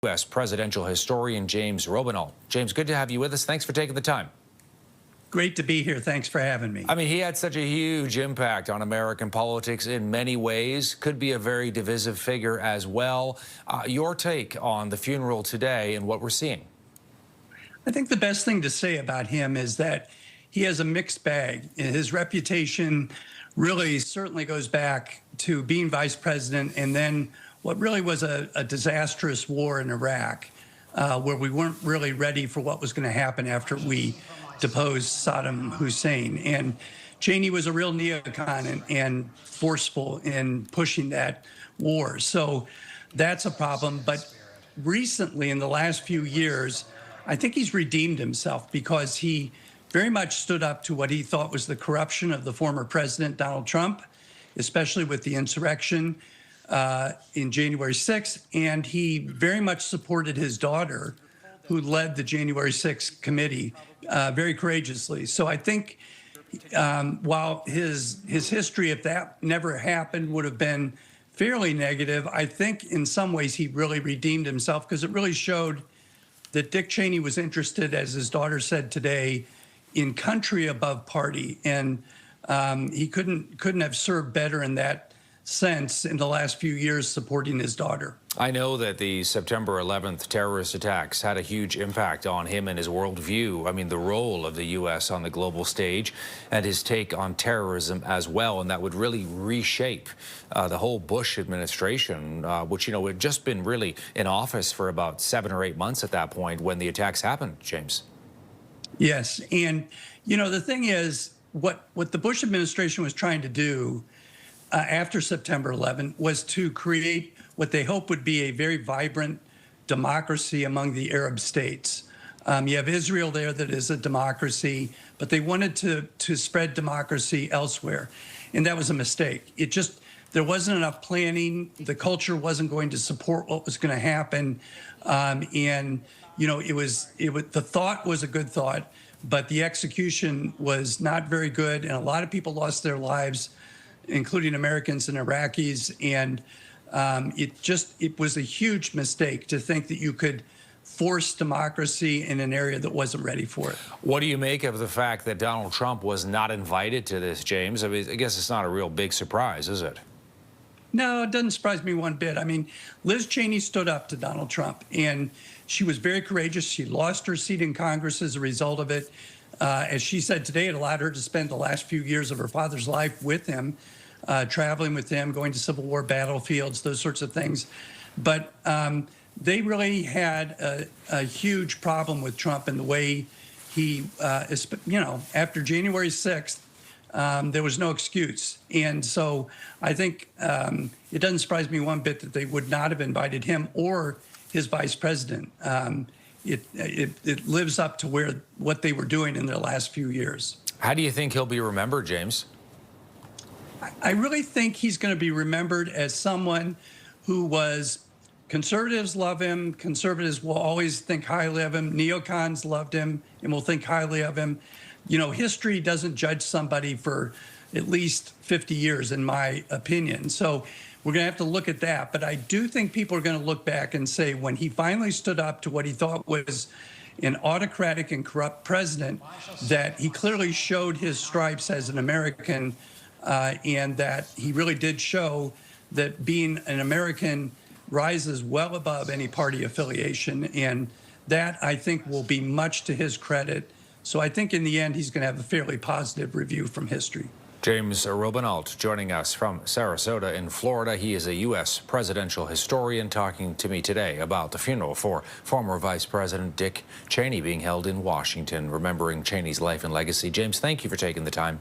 U.S. presidential historian James Robenalt. James, good to have you with us. Thanks for taking the time. Great to be here. Thanks for having me. I mean, he had such a huge impact on American politics in many ways, could be a very divisive figure as well. Your take on the funeral today and what we're seeing? I think the best thing to say about him is that he has a mixed bag. His reputation really certainly goes back to being vice president and then what really was a disastrous war in Iraq, where we weren't really ready for what was going to happen after we deposed Saddam Hussein. And Cheney was a real neocon and forceful in pushing that war. So that's a problem. But recently, in the last few years, I think he's redeemed himself because he very much stood up to what he thought was the corruption of the former president, Donald Trump, especially with the insurrection in January 6th. And he very much supported his daughter, who led the January 6th committee very courageously. So I think while his history, if that never happened, would have been fairly negative, I think in some ways he really redeemed himself because it really showed that Dick Cheney was interested, as his daughter said today, in country above party. And he couldn't have served better in that sense in the last few years supporting his daughter. I know that the September 11th terrorist attacks had a huge impact on him and his worldview. I mean, the role of the U.S. on the global stage and his take on terrorism as well. And that would really reshape the whole Bush administration, which, you know, had just been really in office for about 7 or 8 months at that point when the attacks happened, James. Yes. And, you know, the thing is, what the Bush administration was trying to do after September 11 was to create what they hope would be a very vibrant democracy among the Arab states. You have Israel there that is a democracy, but they wanted to spread democracy elsewhere. And that was a mistake. There wasn't enough planning. The culture wasn't going to support what was going to happen. And, you know, the thought was a good thought, but the execution was not very good. And a lot of people lost their lives, including Americans and Iraqis. And it was a huge mistake to think that you could force democracy in an area that wasn't ready for it. What do you make of the fact that Donald Trump was not invited to this, James? I mean, I guess it's not a real big surprise, is it? No, it doesn't surprise me one bit. I mean, Liz Cheney stood up to Donald Trump, and she was very courageous. She lost her seat in Congress as a result of it. As she said today, it allowed her to spend the last few years of her father's life with him, traveling with him, going to Civil War battlefields, those sorts of things. But they really had a huge problem with Trump and the way he, you know, after January 6th, there was no excuse. And so I think it doesn't surprise me one bit that they would not have invited him or his vice president. It lives up to what they were doing in their last few years. How do you think he'll be remembered, James? I really think he's going to be remembered as someone who was, conservatives love him. Conservatives will always think highly of him. Neocons loved him and will think highly of him. You know, history doesn't judge somebody for at least 50 years, in my opinion. So we're going to have to look at that. But I do think people are going to look back and say when he finally stood up to what he thought was an autocratic and corrupt president, that he clearly showed his stripes as an American, and that he really did show that being an American rises well above any party affiliation. And that, I think, will be much to his credit. So I think in the end, he's going to have a fairly positive review from history. James Robenalt joining us from Sarasota in Florida. He is a U.S. presidential historian talking to me today about the funeral for former Vice President Dick Cheney being held in Washington, remembering Cheney's life and legacy. James, thank you for taking the time.